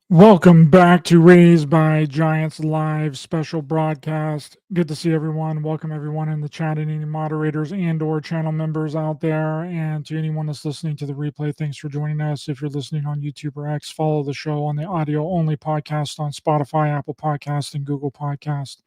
Welcome back to Raised by Giants Live special broadcast. Good to see everyone. Welcome everyone in the chat and any moderators and or channel members out there. And to anyone that's listening to the replay, thanks for joining us. If you're listening on YouTube or X, follow the show on the audio only podcast on Spotify, Apple Podcast, and Google Podcast.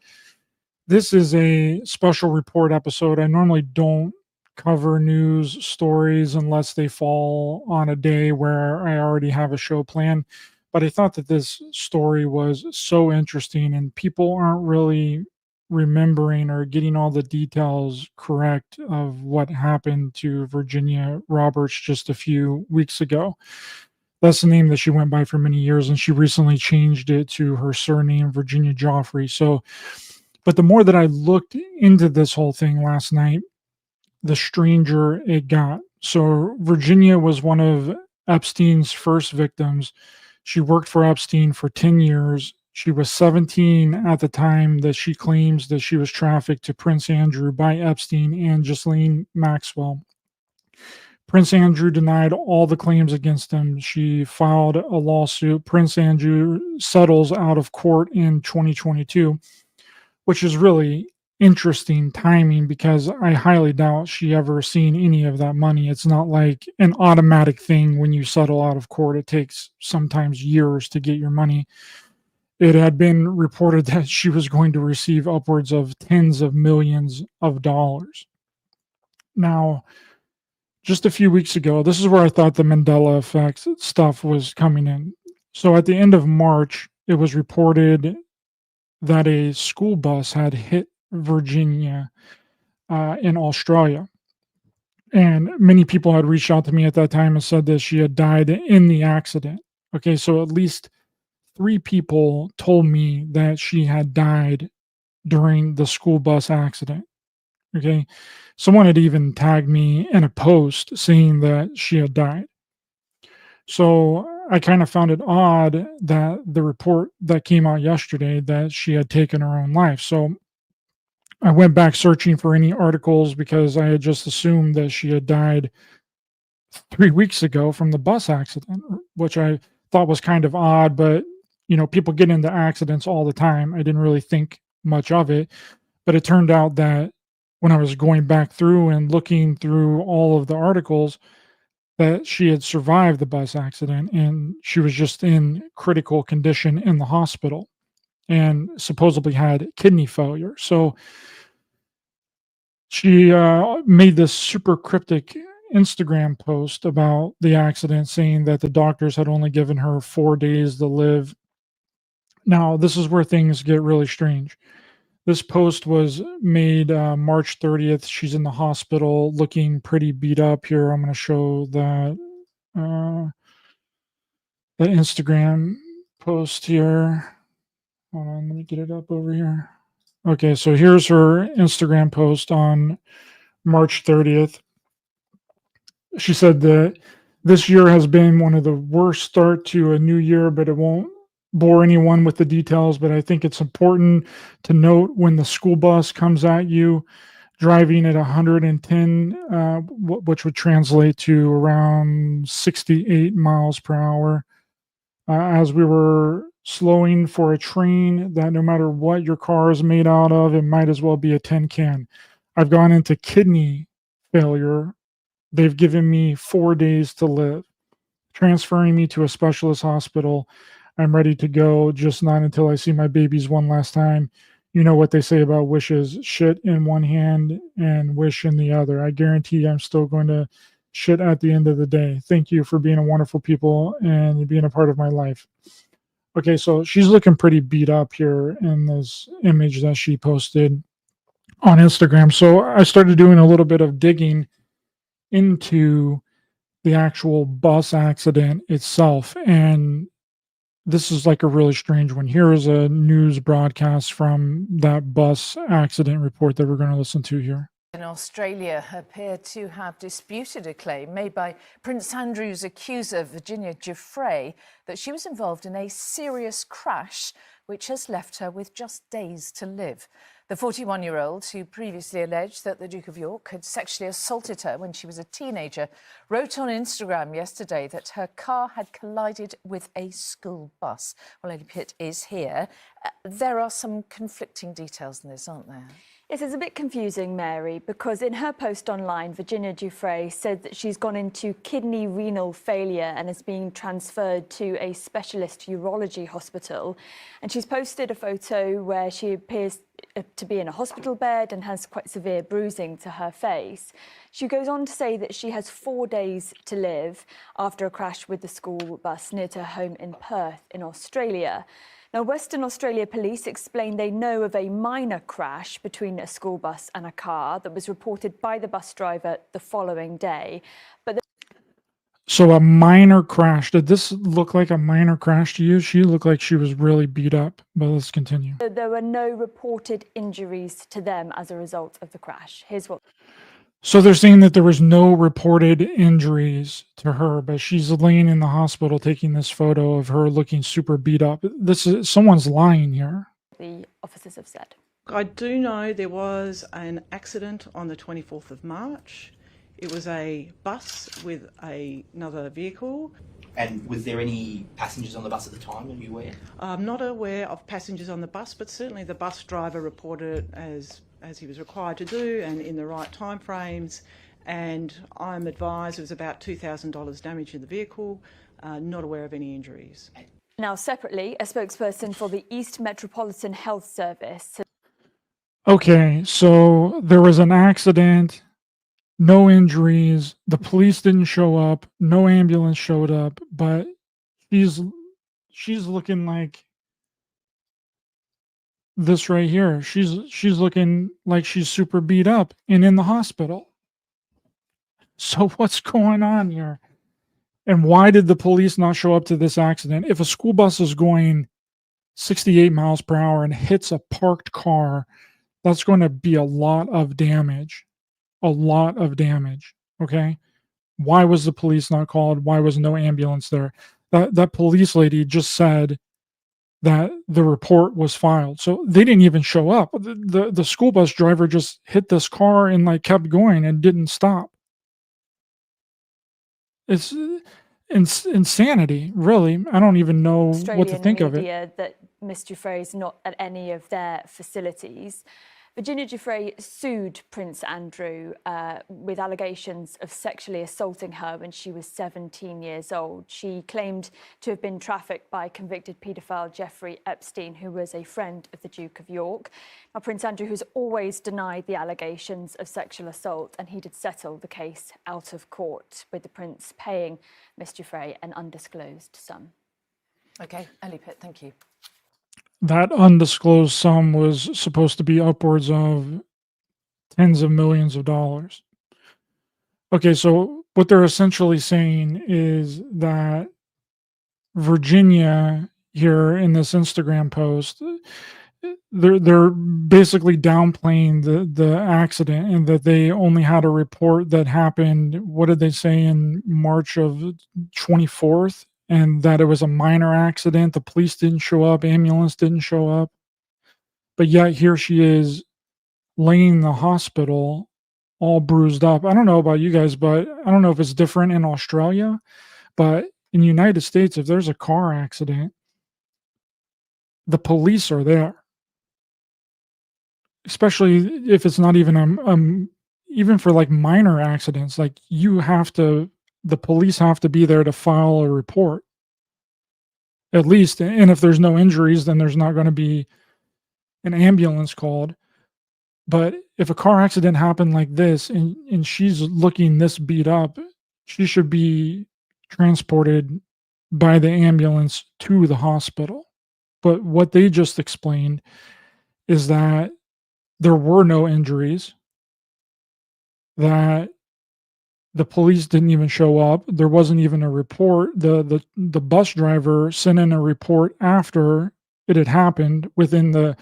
This is a special report episode. I normally don't cover news stories unless they fall on a day where I already have a show planned. But I thought that this story was so interesting, and people aren't really remembering or getting all the details correct of what happened to Virginia Roberts just a few weeks ago. That's the name that she went by for many years, and she recently changed it to her surname, Virginia Giuffre. But the more that I looked into this whole thing last night, the stranger it got. So Virginia was one of Epstein's first victims. She worked for Epstein for 10 years. She was 17 at the time that she claims that she was trafficked to Prince Andrew by Epstein and Ghislaine Maxwell. Prince Andrew denied all the claims against him. She filed a lawsuit. Prince Andrew settles out of court in 2022, which is really interesting timing because I highly doubt she ever seen any of that money. It's not like an automatic thing when you settle out of court. It takes sometimes years to get your money. It had been reported that she was going to receive upwards of tens of millions of dollars. Now, just a few weeks ago, this is where I thought the Mandela effect stuff was coming in. So at the end of March, it was reported that a school bus had hit Virginia in Australia. And many people had reached out to me at that time and said that she had died in the accident. Okay, so at least 3 people told me that she had died during the school bus accident. Okay, someone had even tagged me in a post saying that she had died. So I kind of found it odd that the report that came out yesterday that she had taken her own life. So I went back searching for any articles because I had just assumed that she had died 3 weeks ago from the bus accident, which I thought was kind of odd. But, people get into accidents all the time. I didn't really think much of it. But it turned out that when I was going back through and looking through all of the articles, that she had survived the bus accident and she was just in critical condition in the hospital and supposedly had kidney failure. So she made this super cryptic Instagram post about the accident, saying that the doctors had only given her 4 days to live. Now, this is where things get really strange. This post was made March 30th. She's in the hospital looking pretty beat up here. I'm going to show uh, the Instagram post here. Hold on, let me get it up over here. Okay, so here's her Instagram post on March 30th. She said that this year has been one of the worst start to a new year, but it won't bore anyone with the details. But I think it's important to note when the school bus comes at you driving at 110, which would translate to around 68 miles per hour, as we were slowing for a train that no matter what your car is made out of, it might as well be a tin can. I've gone into kidney failure. They've given me 4 days to live, transferring me to a specialist hospital. I'm ready to go, just not until I see my babies one last time. You know what they say about wishes: shit in one hand and wish in the other. I guarantee I'm still going to shit at the end of the day. Thank you for being a wonderful people and being a part of my life. Okay, so she's looking pretty beat up here in this image that she posted on Instagram. So I started doing a little bit of digging into the actual bus accident itself. And this is like a really strange one. Here is a news broadcast from that bus accident report that we're going to listen to here. In Australia appear to have disputed a claim made by Prince Andrew's accuser, Virginia Giuffre, that she was involved in a serious crash which has left her with just days to live. The 41-year-old, who previously alleged that the Duke of York had sexually assaulted her when she was a teenager, wrote on Instagram yesterday that her car had collided with a school bus. Well, Ellie Pitt is here. There are some conflicting details in this, aren't there? Yes, it's a bit confusing, Mary, because in her post online, Virginia Giuffre said that she's gone into kidney renal failure and is being transferred to a specialist urology hospital. And she's posted a photo where she appears to be in a hospital bed and has quite severe bruising to her face. She goes on to say that she has 4 days to live after a crash with the school bus near to her home in Perth in Australia. Now, Western Australia police explain they know of a minor crash between a school bus and a car that was reported by the bus driver the following day. So a minor crash. Did this look like a minor crash to you? She looked like she was really beat up, but let's continue. There were no reported injuries to them as a result of the crash. Here's what. So they're saying that there was no reported injuries to her, but she's laying in the hospital taking this photo of her looking super beat up. Someone's lying here. The officers have said. I do know there was an accident on the 24th of March. It was a bus with another vehicle. And was there any passengers on the bus at the time? Are you aware? I'm not aware of passengers on the bus, but certainly the bus driver reported it as he was required to do and in the right timeframes. And I'm advised there was about $2,000 damage in the vehicle, not aware of any injuries. Now, separately, a spokesperson for the East Metropolitan Health Service. Okay, so there was an accident, no injuries, the police didn't show up, no ambulance showed up, but she's looking like this right here. She's looking like she's super beat up and in the hospital. So what's going on here? And why did the police not show up to this accident? If a school bus is going 68 miles per hour and hits a parked car, that's going to be a lot of damage. A lot of damage. Okay. Why was the police not called? Why was no ambulance there? That police lady just said that the report was filed. So they didn't even show up. The school bus driver just hit this car and like kept going and didn't stop. It's insanity, really. I don't even know what to think of it. That Miss Giuffre is not at any of their facilities. Virginia Giuffre sued Prince Andrew with allegations of sexually assaulting her when she was 17 years old. She claimed to have been trafficked by convicted paedophile Jeffrey Epstein, who was a friend of the Duke of York. Now, Prince Andrew has always denied the allegations of sexual assault, and he did settle the case out of court, with the Prince paying Miss Giuffre an undisclosed sum. OK, Ellie Pitt, thank you. That undisclosed sum was supposed to be upwards of tens of millions of dollars. Okay, so what they're essentially saying is that Virginia here in this Instagram post, they're basically downplaying the accident and that they only had a report that happened, what did they say, in March of 24th? And that it was a minor accident. The police didn't show up, ambulance didn't show up. But yet here she is laying in the hospital all bruised up. I don't know about you guys, but I don't know if it's different in Australia, but in the United States, if there's a car accident, the police are there. Especially if it's not even even for like minor accidents, like the police have to be there to file a report, at least. And if there's no injuries, then there's not going to be an ambulance called. But if a car accident happened like this and she's looking this beat up, she should be transported by the ambulance to the hospital. But what they just explained is that there were no injuries, that the police didn't even show up. There wasn't even a report. The bus driver sent in a report after it had happened, within the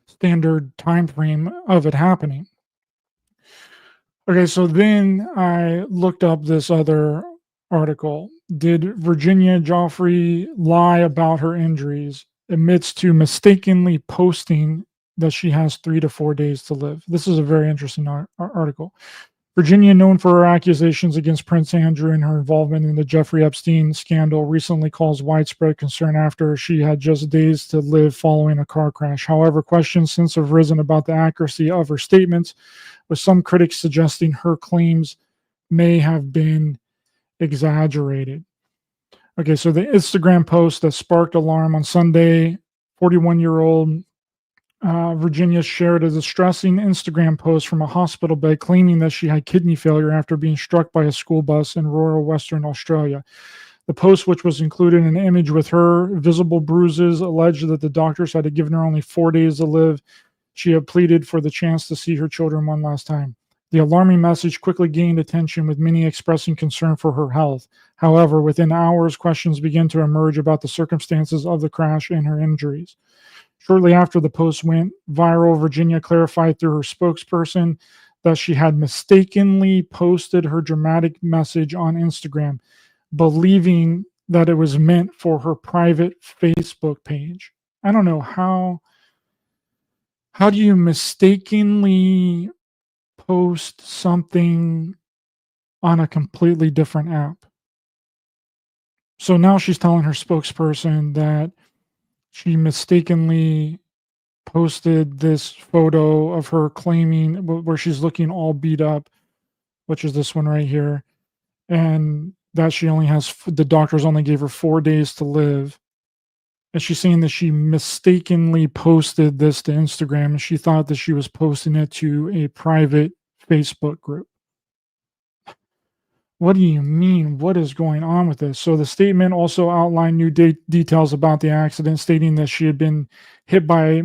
standard time frame of it happening. Okay, so then I looked up this other article. Did Virginia Giuffre lie about her injuries? Admits to mistakenly posting that she has 3 to 4 days to live. This is a very interesting article. Virginia, known for her accusations against Prince Andrew and her involvement in the Jeffrey Epstein scandal, recently caused widespread concern after she had just days to live following a car crash. However, questions since have risen about the accuracy of her statements, with some critics suggesting her claims may have been exaggerated. Okay, so the Instagram post that sparked alarm on Sunday, 41-year-old Virginia shared a distressing Instagram post from a hospital bed claiming that she had kidney failure after being struck by a school bus in rural Western Australia. The post, which was included an image with her visible bruises, alleged that the doctors had given her only 4 days to live. She had pleaded for the chance to see her children one last time. The alarming message quickly gained attention, with many expressing concern for her health. However, within hours, questions began to emerge about the circumstances of the crash and her injuries. Shortly after the post went viral, Virginia clarified through her spokesperson that she had mistakenly posted her dramatic message on Instagram, believing that it was meant for her private Facebook page. I don't know how do you mistakenly post something on a completely different app? So now she's telling her spokesperson that she mistakenly posted this photo of her claiming where she's looking all beat up, which is this one right here, and that she only has, the doctors only gave her 4 days to live. And she's saying that she mistakenly posted this to Instagram, and she thought that she was posting it to a private Facebook group. What do you mean? What is going on with this? So the statement also outlined new details about the accident, stating that she had been hit by,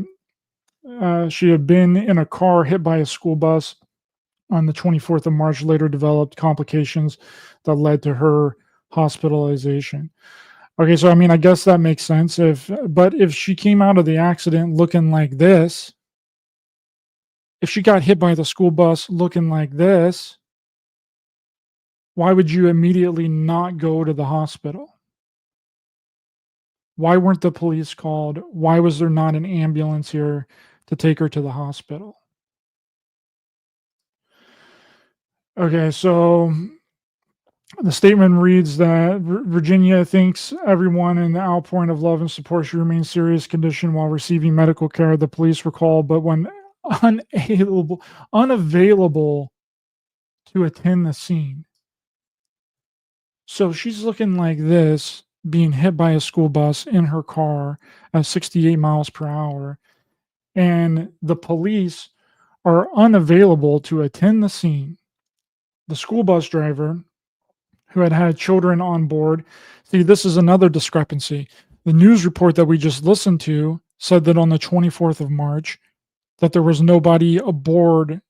she had been in a car hit by a school bus on the 24th of March, later developed complications that led to her hospitalization. Okay, so I mean, I guess that makes sense. But if she came out of the accident looking like this, if she got hit by the school bus looking like this, why would you immediately not go to the hospital? Why weren't the police called? Why was there not an ambulance here to take her to the hospital? Okay, so the statement reads that Virginia thinks everyone in the outpouring of love and support should remain in serious condition while receiving medical care. The police were called, but when unavailable to attend the scene. So she's looking like this, being hit by a school bus in her car at 68 miles per hour, and the police are unavailable to attend the scene. The school bus driver, who had children on board. See, this is another discrepancy. The news report that we just listened to said that on the 24th of March, that there was nobody aboard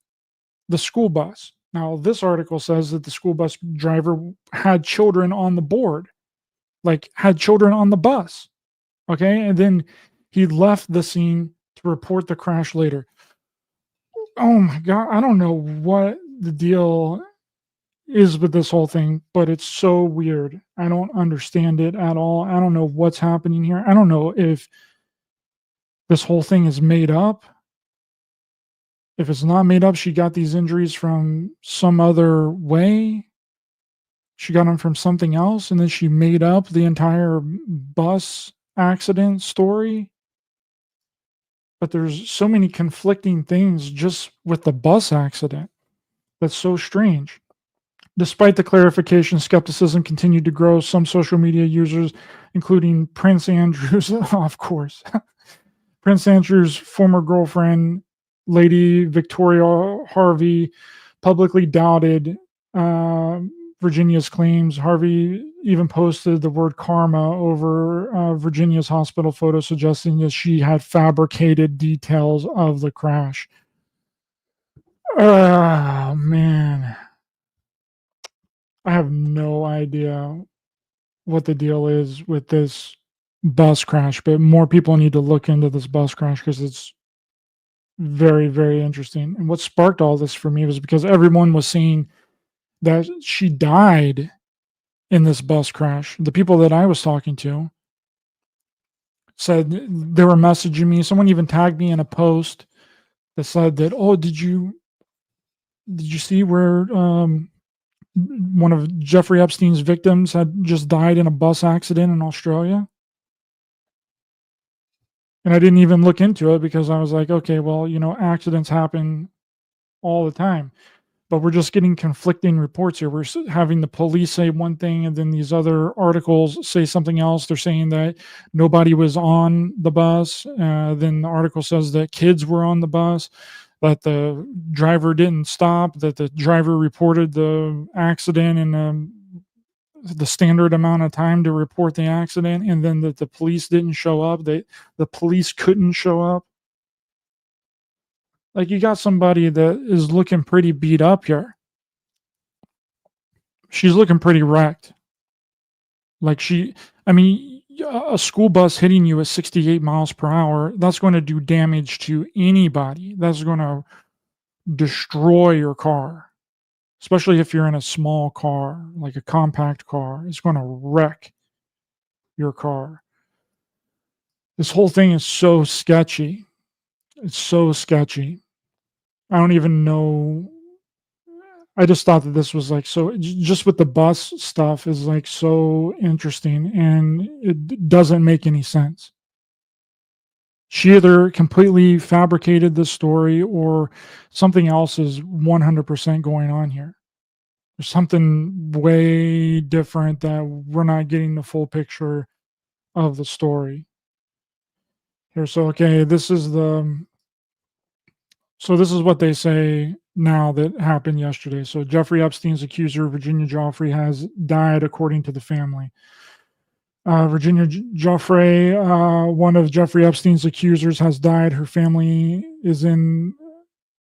the school bus. Now, this article says that the school bus driver had children on the board, like had children on the bus. Okay. And then he left the scene to report the crash later. Oh my God. I don't know what the deal is with this whole thing, but it's so weird. I don't understand it at all. I don't know what's happening here. I don't know if this whole thing is made up. If it's not made up, she got these injuries from some other way. She got them from something else, and then she made up the entire bus accident story. But there's so many conflicting things just with the bus accident. That's so strange. Despite the clarification, skepticism continued to grow. Some social media users, including Prince Andrew's, of course, Prince Andrew's former girlfriend, Lady Victoria Harvey, publicly doubted Virginia's claims. Harvey even posted the word karma over Virginia's hospital photo, suggesting that she had fabricated details of the crash. Oh, man. I have no idea what the deal is with this bus crash, but more people need to look into this bus crash because it's very, very interesting. And what sparked all this for me was because everyone was saying that she died in this bus crash. The people that I was talking to said they were messaging me. Someone even tagged me in a post that said that, oh, did you see where one of Jeffrey Epstein's victims had just died in a bus accident in Australia? And I didn't even look into it because I was like, okay, well, accidents happen all the time, but we're just getting conflicting reports here. We're having the police say one thing, and then these other articles say something else. They're saying that nobody was on the bus. Then the article says that kids were on the bus, that the driver didn't stop, that the driver reported the accident in the standard amount of time to report the accident, and then that the police didn't show up. The police couldn't show up. Like, you got somebody that is looking pretty beat up here. She's looking pretty wrecked. Like, a school bus hitting you at 68 miles per hour, that's going to do damage to anybody. That's going to destroy your car, especially if you're in a small car, like a compact car. It's going to wreck your car. This whole thing is so sketchy. It's so sketchy. I don't even know. I just thought that this was like, so just with the bus stuff is like so interesting, and it doesn't make any sense. She either completely fabricated this story or something else is 100% going on here. There's something way different that we're not getting the full picture of the story here. So, okay, this is what they say now that happened yesterday. So Jeffrey Epstein's accuser, Virginia Giuffre, has died, according to the family. Virginia Giuffre, one of Jeffrey Epstein's accusers, has died. Her family is in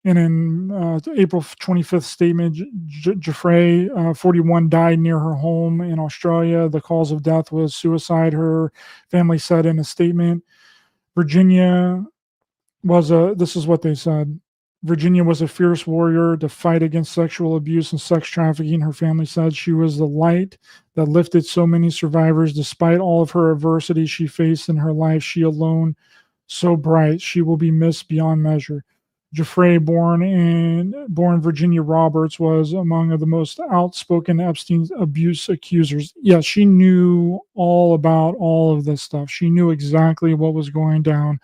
April 25th statement. Giuffre, 41, died near her home in Australia. The cause of death was suicide, her family said in a statement. Virginia this is what they said. Virginia was a fierce warrior to fight against sexual abuse and sex trafficking. Her family said she was the light that lifted so many survivors. Despite all of her adversity she faced in her life, she alone, so bright, she will be missed beyond measure. Giuffre, born Virginia Roberts, was among the most outspoken Epstein's abuse accusers. Yeah, she knew all about all of this stuff. She knew exactly what was going down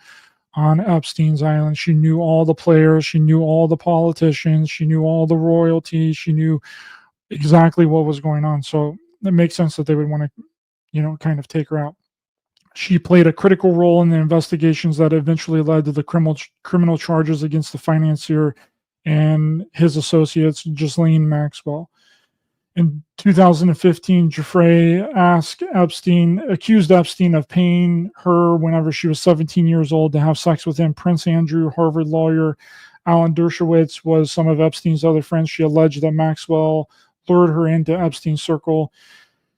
on Epstein's Island. She knew all the players. She knew all the politicians. She knew all the royalty. She knew exactly what was going on. So it makes sense that they would want to, kind of take her out. She played a critical role in the investigations that eventually led to the criminal charges against the financier and his associates, Ghislaine Maxwell. In 2015, Giuffre accused Epstein of paying her whenever she was 17 years old to have sex with him. Prince Andrew, Harvard lawyer Alan Dershowitz was some of Epstein's other friends. She alleged that Maxwell lured her into Epstein's circle.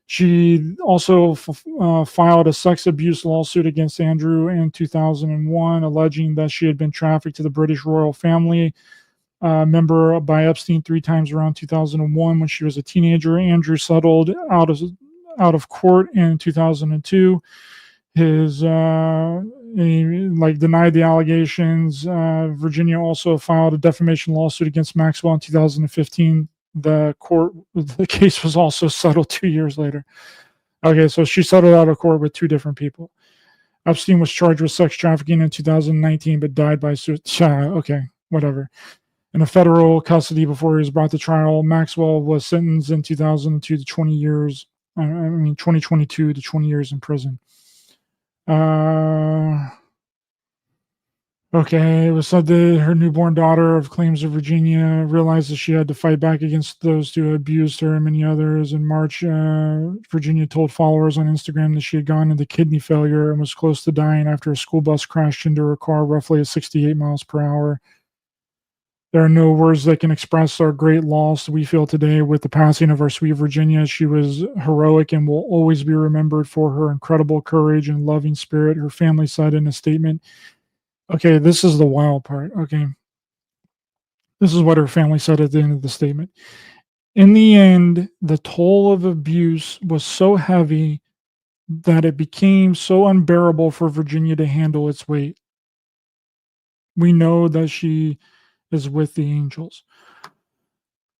She also filed a sex abuse lawsuit against Andrew in 2001, alleging that she had been trafficked to the British royal family. Member by Epstein 3 times around 2001 when she was a teenager. Andrew settled out of court in 2002. He denied the allegations. Virginia also filed a defamation lawsuit against Maxwell in 2015. The case was also settled 2 years later. Okay, so she settled out of court with 2 different people. Epstein was charged with sex trafficking in 2019, but died by suicide. Okay, whatever. In a federal custody before he was brought to trial, Maxwell was sentenced in 2002 to 20 years. 2022 to 20 years in prison. Okay, it was said that her newborn daughter of claims of Virginia realized that she had to fight back against those who abused her and many others. In March, Virginia told followers on Instagram that she had gone into kidney failure and was close to dying after a school bus crashed into her car roughly at 68 miles per hour. There are no words that can express our great loss we feel today with the passing of our sweet Virginia. She was heroic and will always be remembered for her incredible courage and loving spirit, her family said in a statement. Okay, this is the wild part. Okay. This is what her family said at the end of the statement. In the end, the toll of abuse was so heavy that it became so unbearable for Virginia to handle its weight. We know that she is with the angels.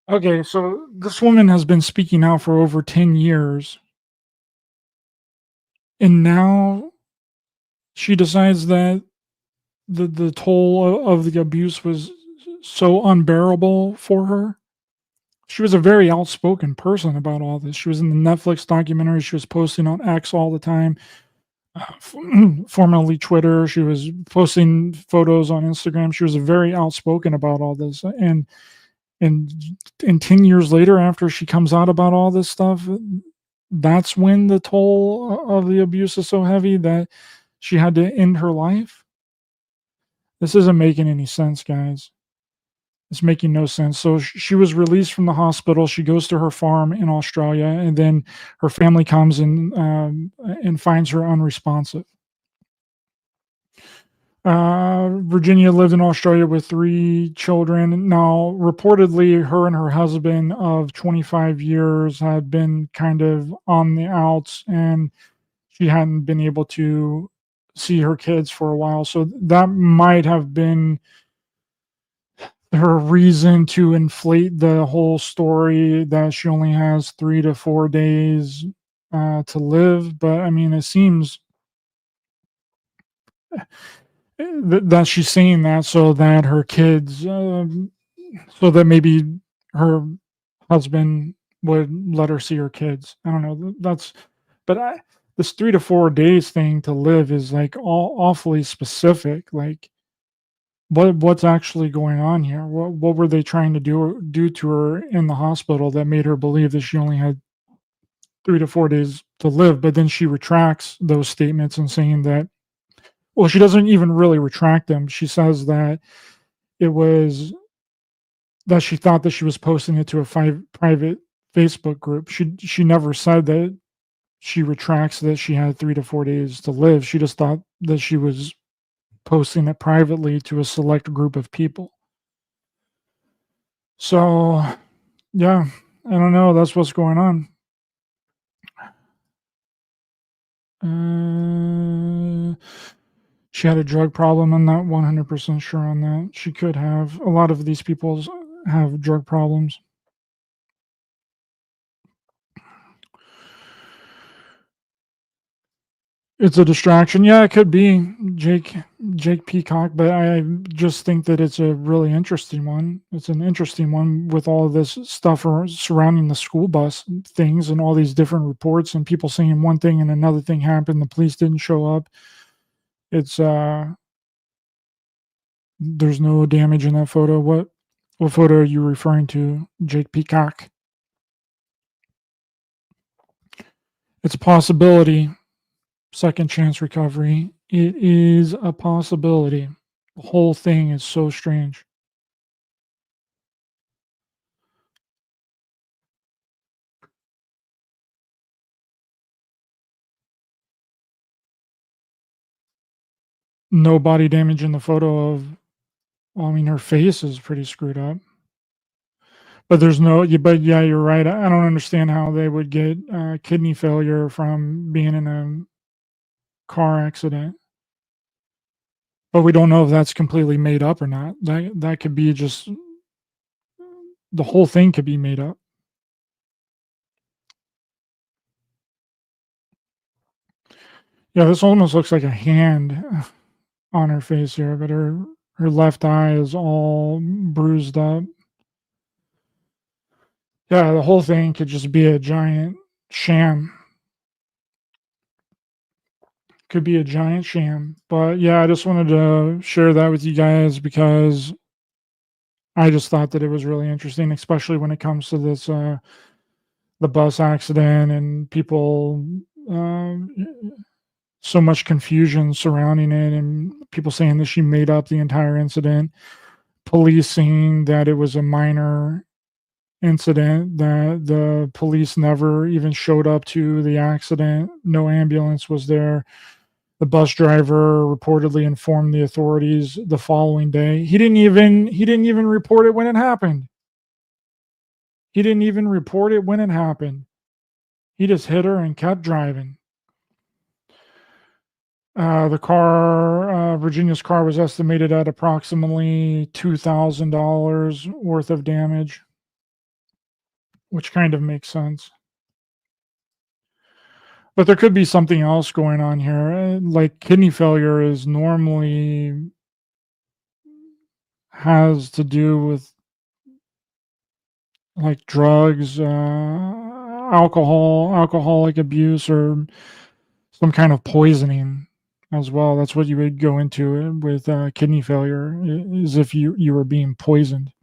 Okay, so this woman has been speaking out for over 10 years. And now she decides that the toll of the abuse was so unbearable for her. She was a very outspoken person about all this. She was in the Netflix documentary. She was posting on X all the time, formerly Twitter. She was posting photos on Instagram. She was very outspoken about all this. And 10 years later, after she comes out about all this stuff, that's when the toll of the abuse is so heavy that she had to end her life. This isn't making any sense, guys. It's making no sense. So she was released from the hospital. She goes to her farm in Australia, and then her family comes and finds her unresponsive. Virginia lived in Australia with 3 children. Now, reportedly, her and her husband of 25 years had been kind of on the outs, and she hadn't been able to see her kids for a while. So that might have been her reason to inflate the whole story that she only has 3 to 4 days to live. But I mean, it seems that she's saying that so that her kids, so that maybe her husband would let her see her kids. I don't know. But this 3 to 4 days thing to live is like awfully specific. Like, what's actually going on here? What were they trying to do to her in the hospital that made her believe that she only had 3 to 4 days to live? But then she retracts those statements and saying that, well, she doesn't even really retract them. She says that it was that she thought that she was posting it to a private Facebook group. She never said that she retracts that she had 3 to 4 days to live. She just thought that she was posting it privately to a select group of people. So, yeah, I don't know. That's what's going on. She had a drug problem. I'm not 100% sure on that. She could have. A lot of these people have drug problems. It's a distraction. Yeah, it could be Jake Peacock, but I just think that it's a really interesting one. It's an interesting one with all this stuff surrounding the school bus things and all these different reports and people saying one thing and another thing happened. The police didn't show up. It's there's no damage in that photo. What photo are you referring to, Jake Peacock? It's a possibility. Second chance recovery. It is a possibility. The whole thing is so strange. No body damage in the photo of, well, I mean, her face is pretty screwed up. But there's no, but yeah, you're right. I don't understand how they would get kidney failure from being in a car accident. But we don't know if that's completely made up or not. That could be just, the whole thing could be made up. Yeah, this almost looks like a hand on her face here, but her left eye is all bruised up. Yeah, the whole thing could just be a giant sham. Could be a giant sham. But yeah, I just wanted to share that with you guys because I just thought that it was really interesting, especially when it comes to this the bus accident and people so much confusion surrounding it and people saying that she made up the entire incident. Police saying that it was a minor incident, that the police never even showed up to the accident. No ambulance was there. The bus driver reportedly informed the authorities the following day. He didn't even report it when it happened. He didn't even report it when it happened. He just hit her and kept driving. Virginia's car was estimated at approximately $2,000 worth of damage, which kind of makes sense. But there could be something else going on here. Like kidney failure is normally has to do with like drugs, alcoholic abuse, or some kind of poisoning as well. That's what you would go into with kidney failure, is if you were being poisoned.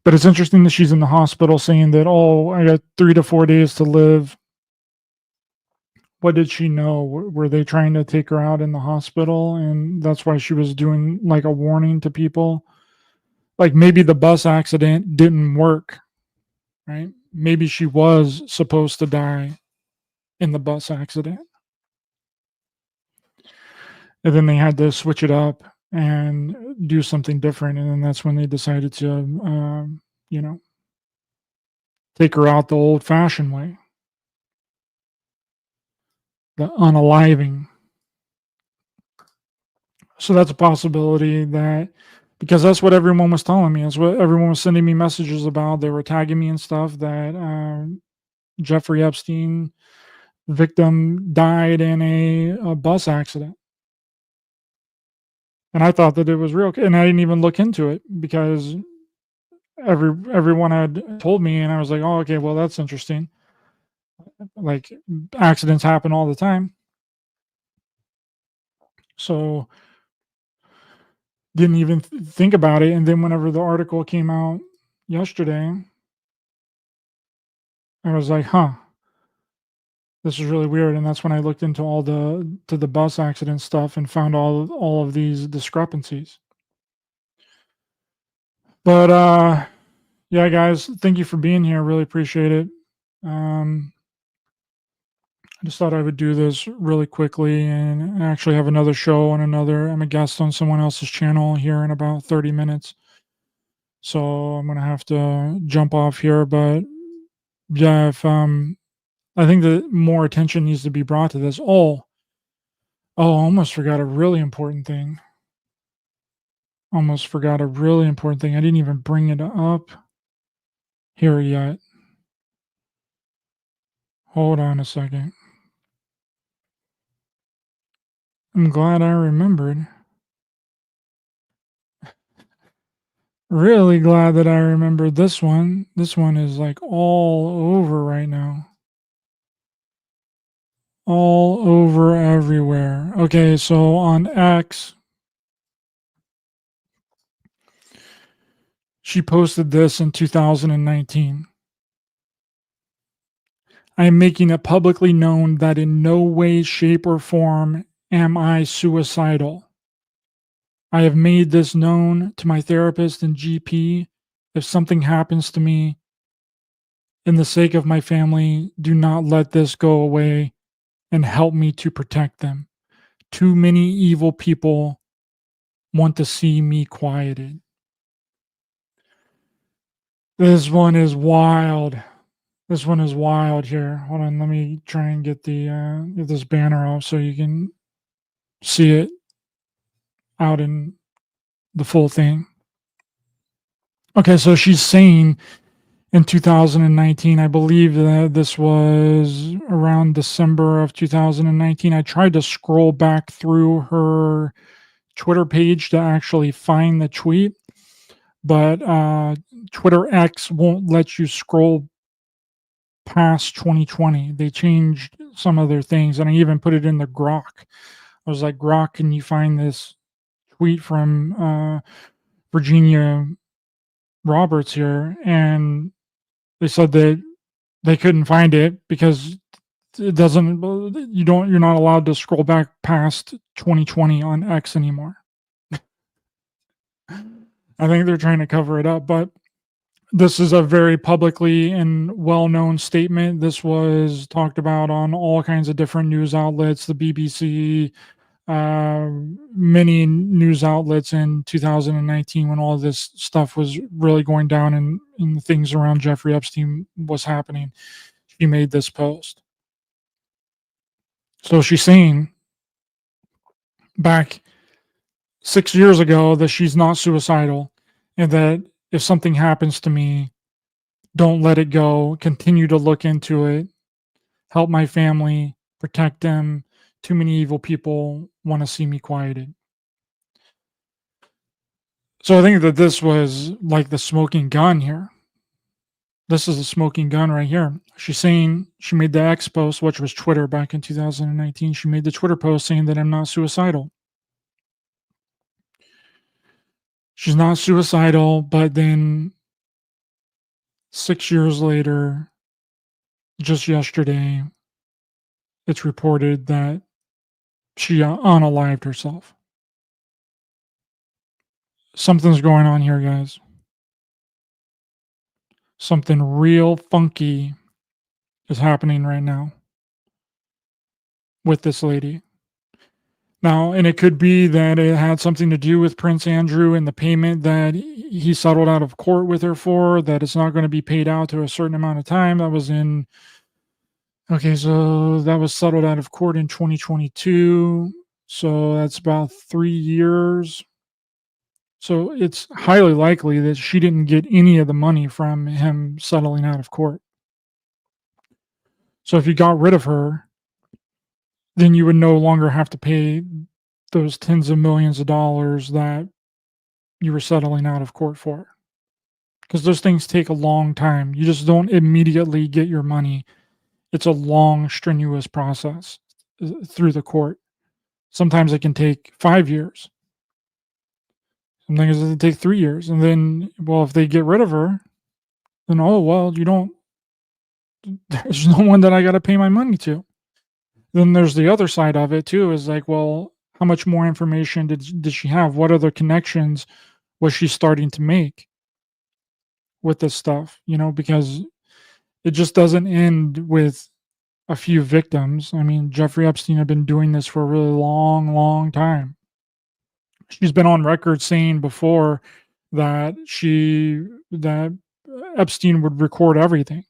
But it's interesting that she's in the hospital saying that, oh, I got 3 to 4 days to live. What did she know? Were they trying to take her out in the hospital? And that's why she was doing like a warning to people. Like maybe the bus accident didn't work, right? Maybe she was supposed to die in the bus accident. And then they had to switch it up and do something different. And then that's when they decided to, take her out the old fashioned way, the unaliving. So that's a possibility, that because that's what everyone was telling me. That's what everyone was sending me messages about. They were tagging me and stuff that Jeffrey Epstein victim died in a bus accident. And I thought that it was real, and I didn't even look into it because everyone had told me, and I was like, oh, okay, well, that's interesting. Like accidents happen all the time. So didn't even think about it. And then whenever the article came out yesterday, I was like, huh, this is really weird. And that's when I looked into the bus accident stuff and found all of these discrepancies. But yeah, guys, thank you for being here. Really appreciate it. I just thought I would do this really quickly, and actually have another show on I'm a guest on someone else's channel here in about 30 minutes. So I'm going to have to jump off here. But yeah, if I think that more attention needs to be brought to this. I almost forgot a really important thing. I didn't even bring it up here yet. Hold on a second. I'm glad I remembered. Really glad that I remembered this one. This one is like all over right now. All over everywhere. Okay, so on X, she posted this in 2019. I am making it publicly known that in no way, shape, or form am I suicidal. I have made this known to my therapist and GP. If something happens to me, in the sake of my family, do not let this go away and help me to protect them. Too many evil people want to see me quieted. This one is wild. This one is wild here. Hold on, let me try and get get this banner off so you can see it out in the full thing. Okay, so she's saying in 2019, I believe that this was around December of 2019. I tried to scroll back through her Twitter page to actually find the tweet, but Twitter X won't let you scroll past 2020. They changed some of their things, and I even put it in the Grok. I was like, Grok, can you find this tweet from Virginia Roberts here? And they said that they couldn't find it because it doesn't, you're not allowed to scroll back past 2020 on X anymore. I think they're trying to cover it up, but this is a very publicly and well-known statement. This was talked about on all kinds of different news outlets, the BBC, many news outlets in 2019 when all this stuff was really going down and the things around Jeffrey Epstein was happening. She made this post. So she's saying back 6 years ago that she's not suicidal and that if something happens to me, don't let it go. Continue to look into it. Help my family, protect them. Too many evil people want to see me quieted. So I think that this was like the smoking gun here. This is a smoking gun right here. She's saying she made the X post, which was Twitter back in 2019. She made the Twitter post saying that I'm not suicidal. She's not suicidal, but then 6 years later, just yesterday, it's reported that she unalived herself. Something's going on here, guys. Something real funky is happening right now with this lady. Now, and it could be that it had something to do with Prince Andrew and the payment that he settled out of court with her for, that it's not going to be paid out to a certain amount of time. That was in, okay, so that was settled out of court in 2022. So that's about 3 years. So it's highly likely that she didn't get any of the money from him settling out of court. So if you got rid of her, then you would no longer have to pay those tens of millions of dollars that you were settling out of court for. Because those things take a long time. You just don't immediately get your money. It's a long, strenuous process through the court. Sometimes it can take 5 years. Sometimes it can take 3 years. And then, well, if they get rid of her, then, oh, well, there's no one that I got to pay my money to. Then there's the other side of it too, is like, well, how much more information did she have? What other connections was she starting to make with this stuff? Because it just doesn't end with a few victims. I mean, Jeffrey Epstein had been doing this for a really long, long time. She's been on record saying before that Epstein would record everything.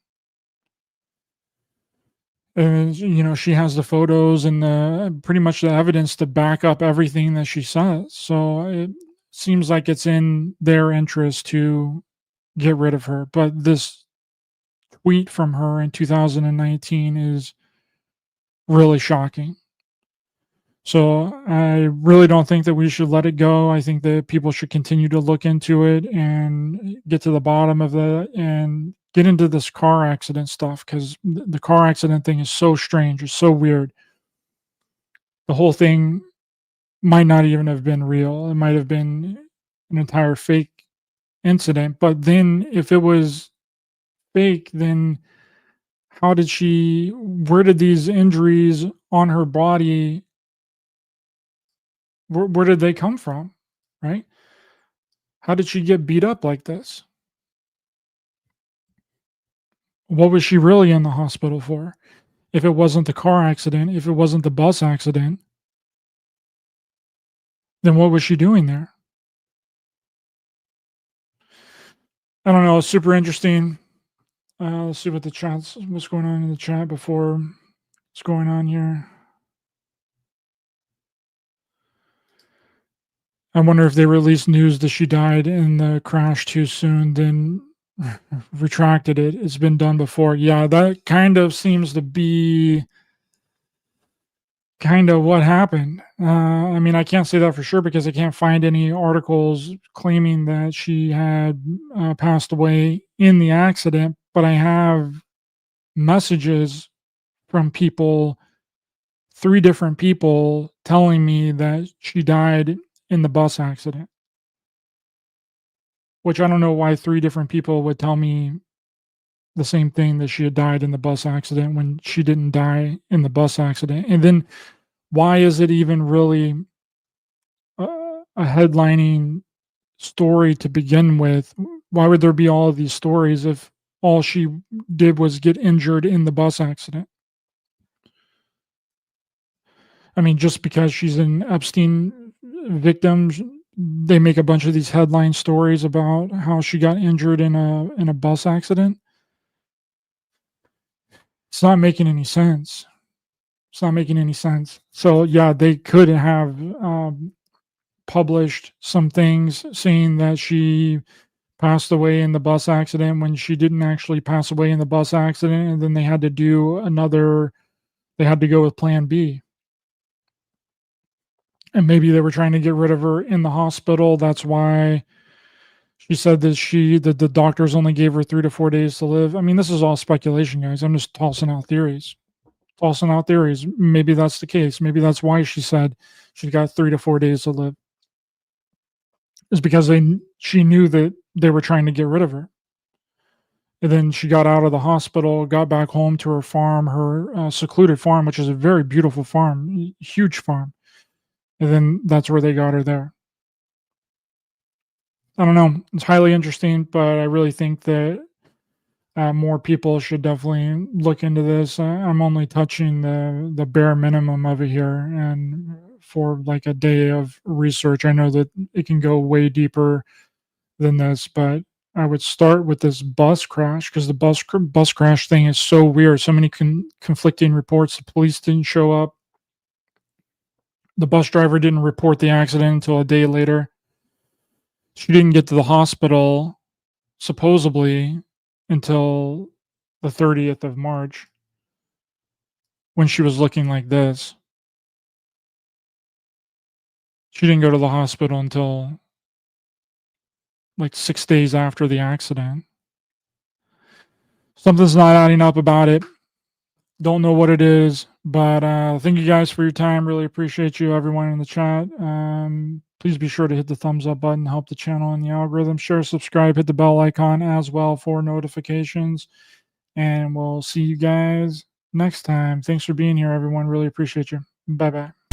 And she has the photos and pretty much the evidence to back up everything that she says. So it seems like it's in their interest to get rid of her. But this tweet from her in 2019 is really shocking. So I really don't think that we should let it go. I think that people should continue to look into it and get to the bottom of it and get into this car accident stuff, because the car accident thing is so strange. It's so weird. The whole thing might not even have been real. It might have been an entire fake incident. But then if it was fake, then where did these injuries on her body, where did they come from, right? How did she get beat up like this? What was she really in the hospital for? If it wasn't the car accident, if it wasn't the bus accident, then what was she doing there? I don't know. It's super interesting. Let's see what's going on in the chat before what's going on here. I wonder if they released news that she died in the crash too soon, then retracted it. It's been done before. Yeah, that kind of seems to be kind of what happened. I mean, I can't say that for sure because I can't find any articles claiming that she had passed away in the accident, but I have messages from people, 3 different people, telling me that she died in the bus accident. Which I don't know why 3 different people would tell me the same thing, that she had died in the bus accident, when she didn't die in the bus accident. And then why is it even really a headlining story to begin with? Why would there be all of these stories if all she did was get injured in the bus accident? I mean, just because she's an Epstein victim, they make a bunch of these headline stories about how she got injured in a bus accident. It's not making any sense. It's not making any sense. So yeah, they could have published some things saying that she passed away in the bus accident when she didn't actually pass away in the bus accident, and then they had to do another. They had to go with Plan B. And maybe they were trying to get rid of her in the hospital. That's why she said that the doctors only gave her 3 to 4 days to live. I mean, this is all speculation, guys. I'm just tossing out theories. Tossing out theories. Maybe that's the case. Maybe that's why she said she's got 3 to 4 days to live. It's because she knew that they were trying to get rid of her. And then she got out of the hospital, got back home to her farm, her secluded farm, which is a very beautiful farm, huge farm. And then that's where they got her there. I don't know. It's highly interesting, but I really think that more people should definitely look into this. I'm only touching the bare minimum of it here, and for like a day of research, I know that it can go way deeper than this, but I would start with this bus crash because the bus crash thing is so weird. So many conflicting reports. The police didn't show up. The bus driver didn't report the accident until a day later. She didn't get to the hospital, supposedly, until the 30th of March when she was looking like this. She didn't go to the hospital until like 6 days after the accident. Something's not adding up about it. Don't know what it is, but thank you guys for your time. Really appreciate you, everyone in the chat. Please be sure to hit the thumbs up button, help the channel and the algorithm. Share, subscribe, hit the bell icon as well for notifications. And we'll see you guys next time. Thanks for being here, everyone. Really appreciate you. Bye-bye.